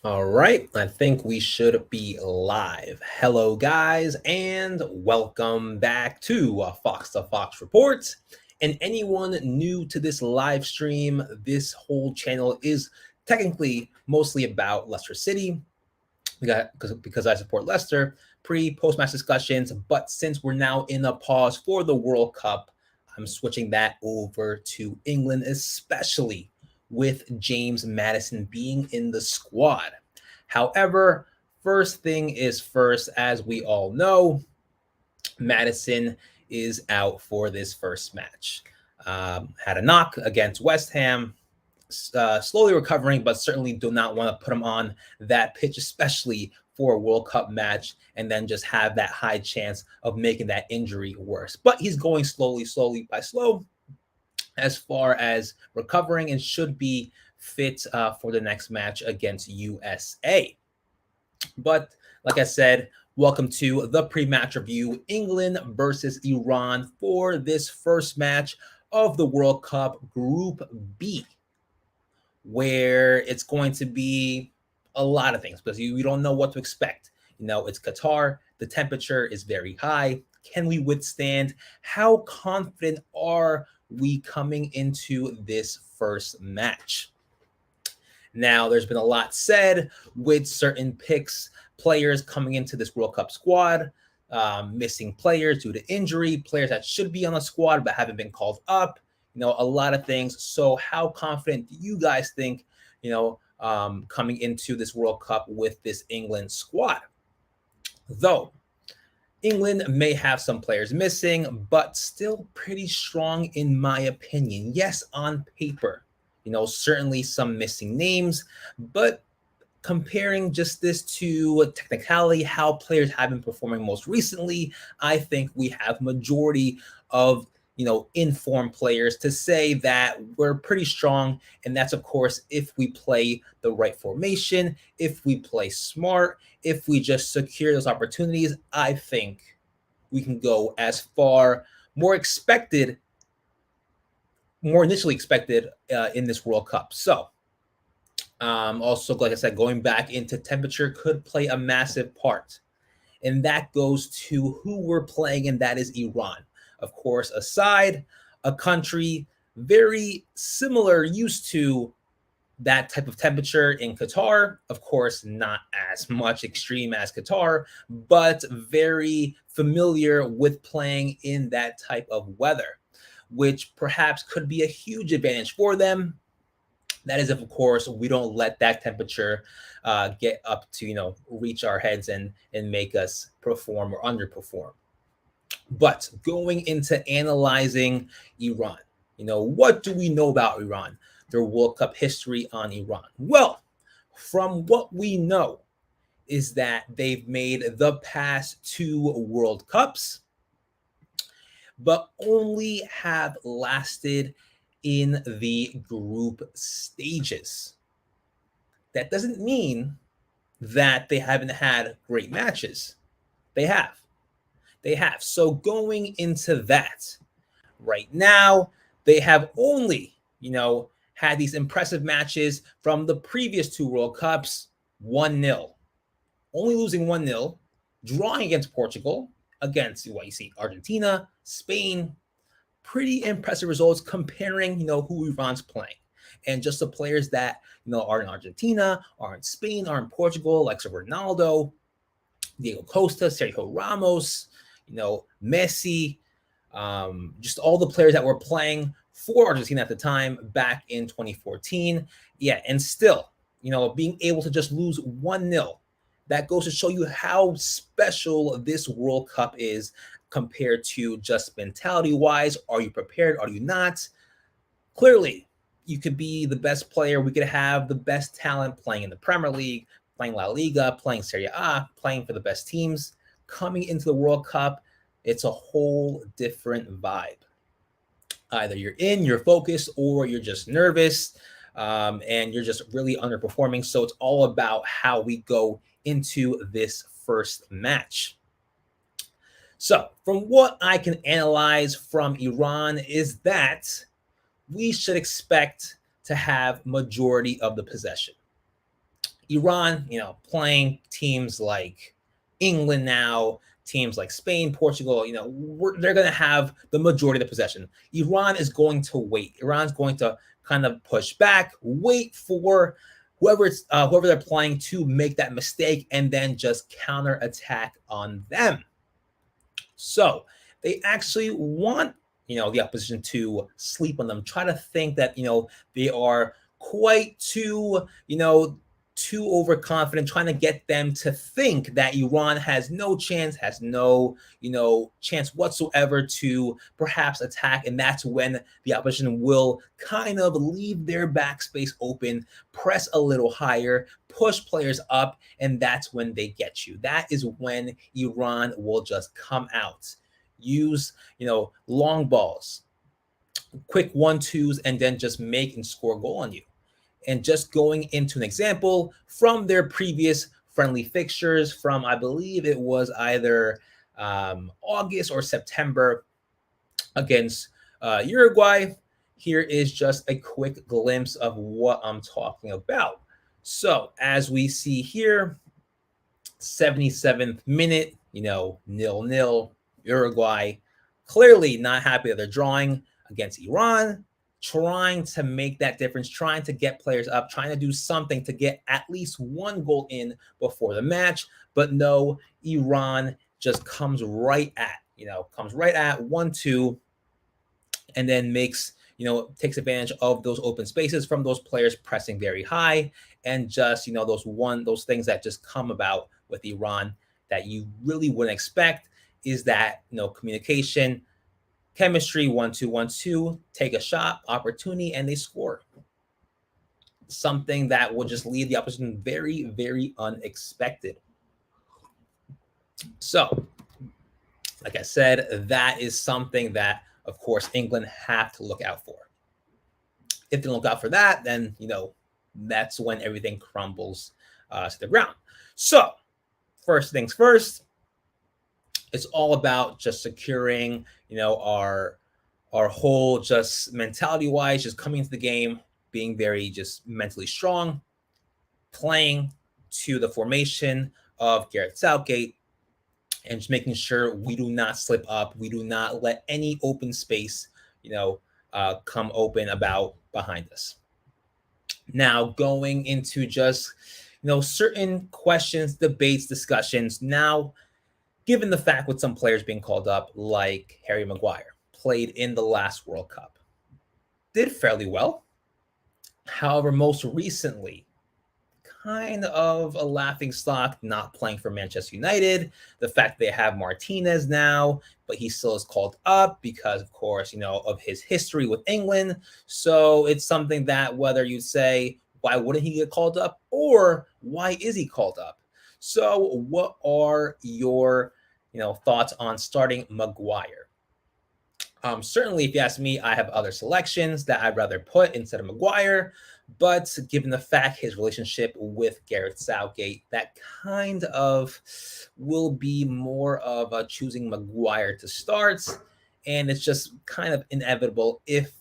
All right, I think we should be live. Hello, guys, and welcome back to Fox to Fox Reports. And anyone new to this live stream, this whole channel is technically mostly about Leicester City because I support Leicester, post match discussions. But since we're now in a pause for the World Cup, I'm switching that over to England, especially with James Maddison being in the squad. However, first thing is first, as we all know, Madison is out for this first match. Had a knock against West Ham, slowly recovering, but certainly do not want to put him on that pitch, especially for a World Cup match, and then just have that high chance of making that injury worse. But he's going slowly by slow, as far as recovering, and should be fit for the next match against USA. But like I said, welcome to the pre-match review. England versus Iran for this first match of the World Cup Group B, where it's going to be a lot of things because you don't know what to expect. It's Qatar. The temperature is very high. Can we withstand? How confident are we coming into this first match? Now, there's been a lot said with certain picks, players coming into this World Cup squad, missing players due to injury, players that should be on the squad but haven't been called up, a lot of things. So how confident do you guys think, coming into this World Cup with this England squad? Though England may have some players missing, but still pretty strong in my opinion. Yes, on paper, certainly some missing names, but comparing just this to technicality, how players have been performing most recently, I think we have majority of informed players to say that we're pretty strong. And that's, of course, if we play the right formation, if we play smart, if we just secure those opportunities. I think we can go as far, more initially expected in this World Cup. So also, like I said, going back into temperature could play a massive part. And that goes to who we're playing, and that is Iran. Of course, a country very similar, used to that type of temperature in Qatar. Of course, not as much extreme as Qatar, but very familiar with playing in that type of weather, which perhaps could be a huge advantage for them. That is if, of course, we don't let that temperature get up to, reach our heads and make us perform or underperform. But going into analyzing Iran, what do we know about Iran? Their World Cup history on Iran. Well, from what we know is that they've made the past two World Cups, but only have lasted in the group stages. That doesn't mean that they haven't had great matches. They have. So going into that, right now, they have only, had these impressive matches from the previous two World Cups, 1-0. Only losing 1-0, drawing against Portugal, against what you see, Argentina, Spain. Pretty impressive results comparing, who Iran's playing. And just the players that, are in Argentina, are in Spain, are in Portugal, like Ronaldo, Diego Costa, Sergio Ramos, Messi, just all the players that were playing for Argentina at the time back in 2014. Yeah, and still, being able to just lose 1-0, that goes to show you how special this World Cup is compared to just mentality-wise. Are you prepared? Are you not? Clearly, you could be the best player. We could have the best talent playing in the Premier League, playing La Liga, playing Serie A, playing for the best teams. Coming into the World Cup, it's a whole different vibe. Either you're focused, or you're just nervous, and you're just really underperforming. So it's all about how we go into this first match. So from what I can analyze from Iran is that we should expect to have majority of the possession. Iran, playing teams like England now, teams like Spain, Portugal, they're going to have the majority of the possession. Iran is going to wait. Iran's going to kind of push back, wait for whoever they're playing to make that mistake, and then just counter attack on them. So they actually want the opposition to sleep on them, try to think that they are quite too overconfident, trying to get them to think that Iran has no chance, has no chance whatsoever to perhaps attack, and that's when the opposition will kind of leave their backspace open, press a little higher, push players up, and that's when they get you. That is when Iran will just come out, use long balls, quick 1-2s, and then just make and score a goal on you. And just going into an example from their previous friendly fixtures from, I believe it was either August or September against Uruguay. Here is just a quick glimpse of what I'm talking about. So as we see here, 77th minute, 0-0, Uruguay clearly not happy that they're drawing against Iran, trying to make that difference, trying to get players up, trying to do something to get at least one goal in before the match. But no, Iran just comes right at 1-2, and then takes advantage of those open spaces from those players pressing very high, and just those things that just come about with Iran that you really wouldn't expect is that communication, chemistry, 1-2, 1-2, take a shot, opportunity, and they score. Something that will just leave the opposition very, very unexpected. So, like I said, that is something that, of course, England have to look out for. If they don't look out for that, then, that's when everything crumbles to the ground. So, first things first, it's all about just securing, our whole just mentality-wise, just coming into the game, being very just mentally strong, playing to the formation of Gareth Southgate, and just making sure we do not slip up. We do not let any open space, come open about behind us. Now, going into just, certain questions, debates, discussions. Now, given the fact with some players being called up, like Harry Maguire, played in the last World Cup, did fairly well. However, most recently, kind of a laughingstock, not playing for Manchester United. The fact they have Martinez now, but he still is called up because, of course, of his history with England. So it's something that whether you say, why wouldn't he get called up, or why is he called up? So what are your thoughts on starting Maguire? Certainly, if you ask me, I have other selections that I'd rather put instead of Maguire. But given the fact his relationship with Gareth Southgate, that kind of will be more of choosing Maguire to start. And it's just kind of inevitable if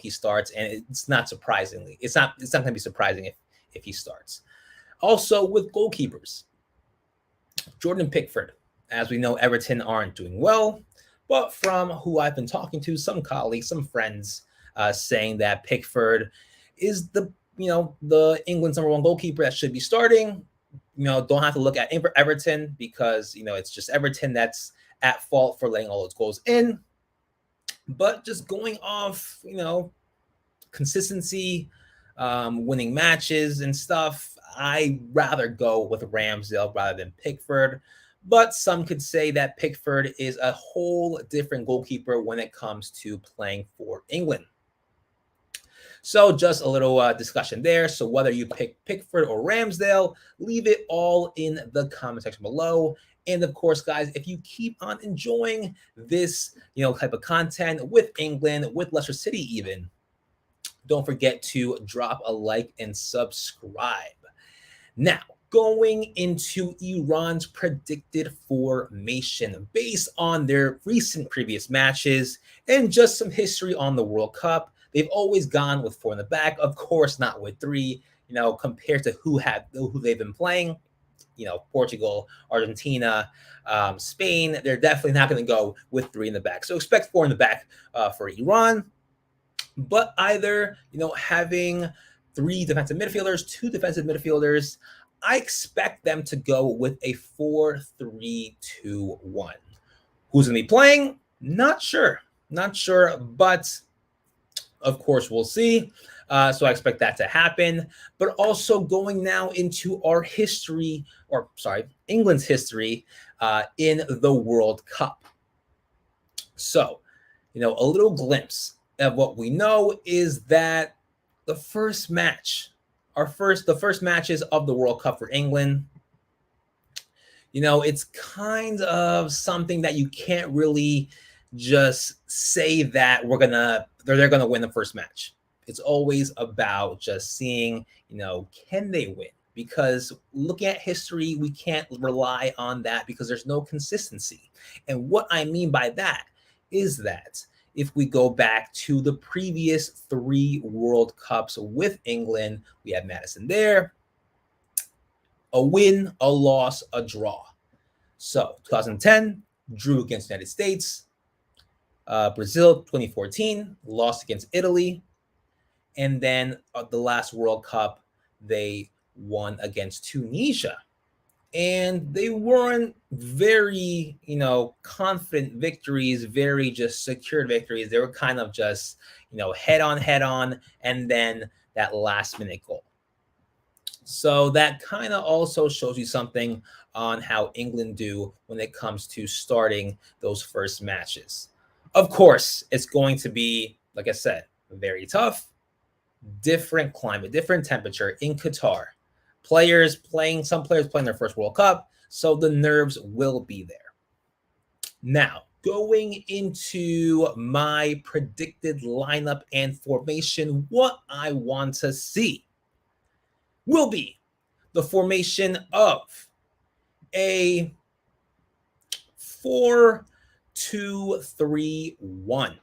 he starts, and it's not surprisingly. It's not going to be surprising if he starts. Also, with goalkeepers, Jordan Pickford. As we know, Everton aren't doing well, but from who I've been talking to, some colleagues, some friends, saying that Pickford is the England's number one goalkeeper that should be starting. Don't have to look at Everton because it's just Everton that's at fault for letting all those goals in. But just going off, consistency, winning matches and stuff, I'd rather go with Ramsdale rather than Pickford. But some could say that Pickford is a whole different goalkeeper when it comes to playing for England. So just a little discussion there. So whether you pick Pickford or Ramsdale, leave it all in the comment section below. And of course, guys, if you keep on enjoying this, type of content with England, with Leicester City even, don't forget to drop a like and subscribe. Now, going into Iran's predicted formation based on their recent previous matches and just some history on the World Cup. They've always gone with 4 in the back, of course, not with 3. compared to who they've been playing. Portugal, Argentina, Spain, they're definitely not going to go with three in the back. So expect four in the back for Iran. But either, having three defensive midfielders, two defensive midfielders, I expect them to go with a 4-3-2-1. Who's going to be playing? Not sure, but of course we'll see. So I expect that to happen. But also going now into our history, England's history in the World Cup. So, a little glimpse of what we know is that the first matches of the World Cup for England, it's kind of something that you can't really just say that they're gonna win the first match. It's always about just seeing, can they win? Because looking at history, we can't rely on that because there's no consistency. And what I mean by that is that if we go back to the previous 3 World Cups with England, we had Madison there, a win, a loss, a draw. So 2010, drew against the United States. Brazil 2014, lost against Italy. And then the last World Cup, they won against Tunisia. And they weren't very, confident victories, very just secured victories. They were kind of just, head on, and then that last minute goal. So that kind of also shows you something on how England do when it comes to starting those first matches. Of course, it's going to be, like I said, very tough, different climate, different temperature in Qatar. Some players playing their first World Cup, so the nerves will be there. Now, going into my predicted lineup and formation, what I want to see will be the formation of a 4-2-3-1.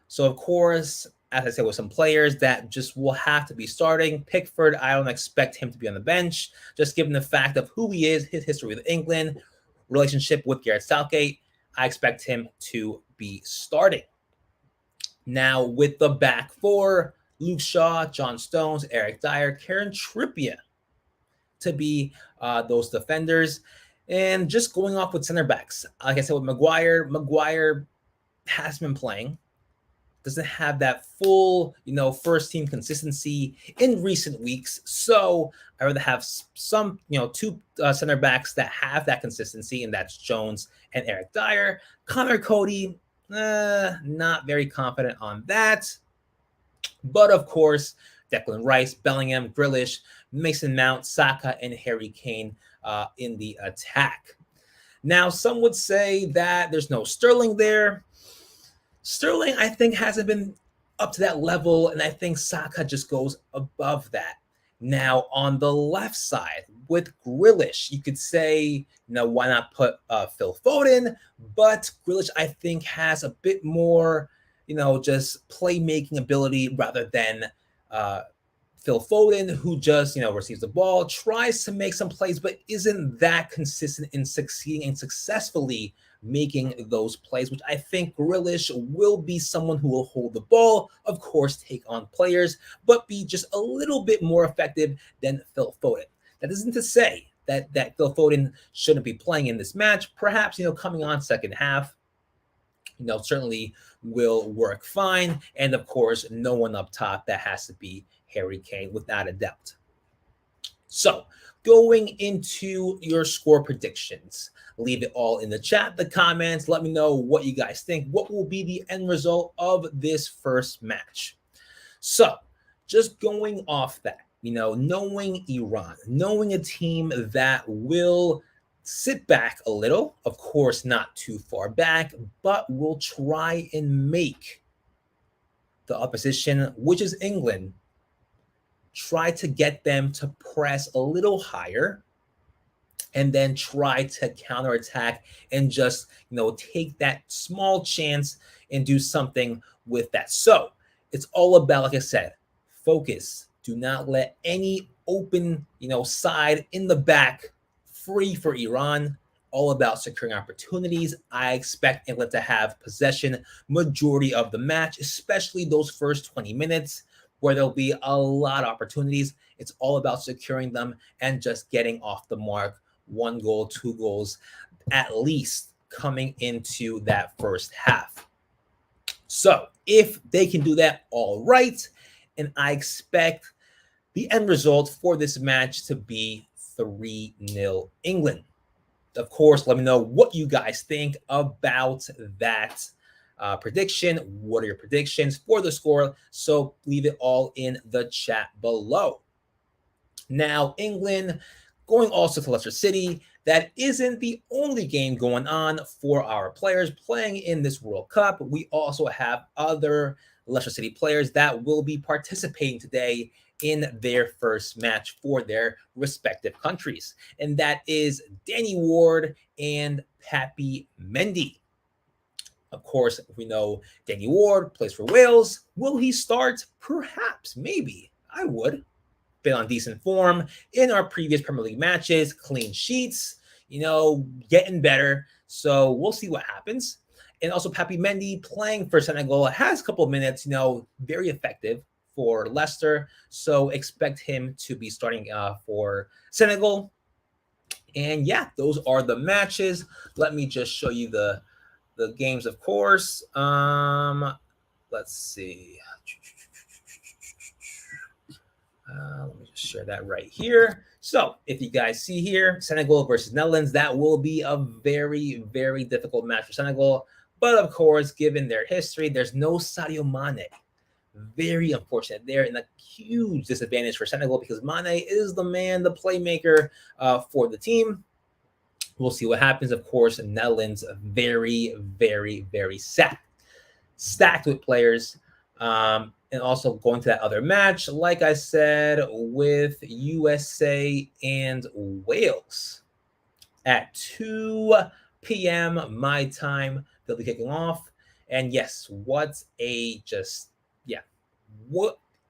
So, of course, as I said, with some players that just will have to be starting. Pickford, I don't expect him to be on the bench, just given the fact of who he is, his history with England, relationship with Gareth Southgate. I expect him to be starting. Now, with the back four, Luke Shaw, John Stones, Eric Dyer, Kieran Trippier to be those defenders. And just going off with center backs, like I said, with Maguire has been playing. Doesn't have that full, first team consistency in recent weeks. So I rather have some, two center backs that have that consistency, and that's Jones and Eric Dyer. Connor Cody, not very confident on that. But of course, Declan Rice, Bellingham, Grealish, Mason Mount, Saka, and Harry Kane in the attack. Now, some would say that there's no Sterling there. Sterling, I think, hasn't been up to that level, and I think Saka just goes above that. Now, on the left side, with Grealish, you could say, why not put Phil Foden? But Grealish, I think, has a bit more, just playmaking ability rather than Phil Foden, who just, receives the ball, tries to make some plays, but isn't that consistent in succeeding and successfully making those plays, which I think Grealish will be someone who will hold the ball, of course, take on players, but be just a little bit more effective than Phil Foden. That isn't to say that Phil Foden shouldn't be playing in this match. Perhaps, coming on second half, certainly will work fine. And of course, no one up top. That has to be Harry Kane, without a doubt. So, going into your score predictions, leave it all in the chat, the comments. Let me know what you guys think. What will be the end result of this first match? So, just going off that, knowing Iran, knowing a team that will sit back a little, of course, not too far back, but will try and make the opposition, which is England, try to get them to press a little higher and then try to counterattack and just, take that small chance and do something with that. So it's all about, like I said, focus, Do not let any open, side in the back free for Iran. All about securing opportunities. I expect England to have possession majority of the match, especially those first 20 minutes where there'll be a lot of opportunities. It's all about securing them and just getting off the mark. 1 goal, 2 goals, at least coming into that first half. So if they can do that, all right. And I expect the end result for this match to be 3-0 England. Of course, let me know what you guys think about that prediction. What are your predictions for the score? So leave it all in the chat below. Now, England going also to Leicester City. That isn't the only game going on for our players playing in this World Cup. We also have other Leicester City players that will be participating today in their first match for their respective countries. And that is Danny Ward and Pappy Mendy. Of course, we know Danny Ward plays for Wales. Will he start? Perhaps, maybe. I would. Been on decent form in our previous Premier League matches, clean sheets, getting better. So we'll see what happens. And also Pappy Mendy playing for Senegal has a couple of minutes, very effective for Leicester. So expect him to be starting for Senegal. And yeah, those are the matches. Let me just show you the games, of course. Let's see. Let me just share that right here. So if you guys see here, Senegal versus Netherlands, that will be a very, very difficult match for Senegal. But of course, given their history, there's no Sadio Mane. Very unfortunate. They're in a huge disadvantage for Senegal because Mane is the man, the playmaker for the team. We'll see what happens. Of course, Netherlands very, very, very stacked with players. And also going to that other match, like I said, with USA and Wales at 2 p.m. my time. They'll be kicking off. And yes, what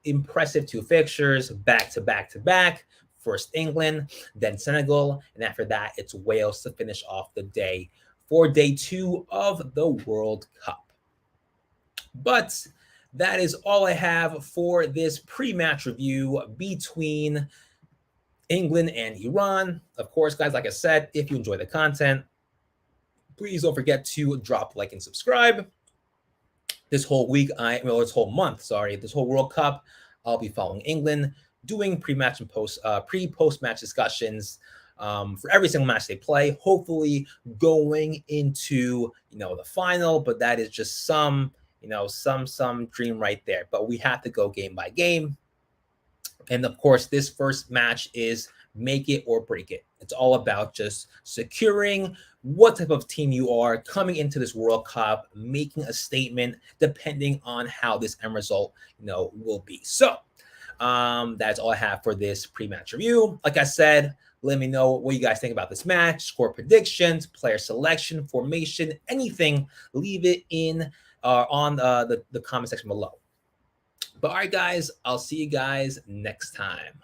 impressive 2 fixtures back to back to back. First England, then Senegal, and after that, it's Wales to finish off the day for day 2 of the World Cup. But that is all I have for this pre-match review between England and Iran. Of course, guys, like I said, if you enjoy the content, please don't forget to drop a like and subscribe. This whole World Cup, I'll be following England, doing pre-match and post-match discussions for every single match they play. Hopefully, going into the final, but that is just some dream right there. But we have to go game by game. And of course, this first match is make it or break it. It's all about just securing what type of team you are coming into this World Cup, making a statement depending on how this end result, will be. So that's all I have for this pre-match review. Like I said, let me know what you guys think about this match, score predictions, player selection, formation, anything. Leave it in on the comment section below. But all right, guys, I'll see you guys next time.